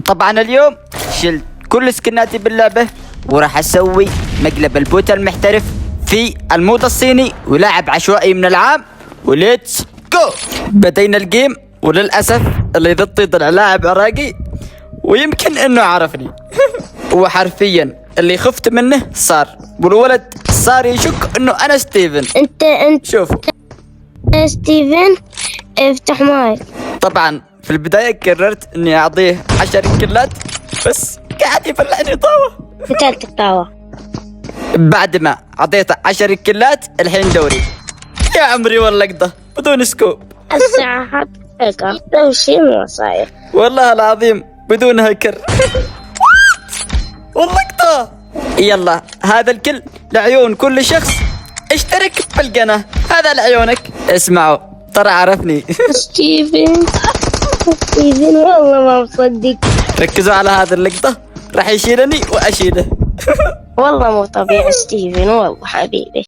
طبعا اليوم شلت كل سكناتي باللعبة وراح اسوي مقلب البوتا المحترف في الموضة الصيني ولاعب عشوائي من العام وليتس جو. بدينا الجيم وللأسف اللي ضدي طلع لاعب عراقي ويمكن انه عرفني وحرفيا اللي خفت منه صار والولد صار يشك انه انا ستيفن. انت شوفوا ستيفن، افتح مايك. طبعا في البداية قررت اني اعطيه 10 كلات بس قاعد يفلعني طاوة. انت الطاوة. بعد ما اعطيته 10 كلات الحين دوري يا عمري والله قضى بدون سكوب الساعة حقك لو شيء مو صاير. والله العظيم بدون هكر والله قضى. يلا هذا الكل لعيون كل شخص اشترك بالقناة، هذا لعيونك. اسمعوا ترى عرفني ستيفن والله ما مصدق، ركزوا على هذا اللقطة راح يشيلني واشيله والله مو طبيعي ستيفن، والله حبيبي.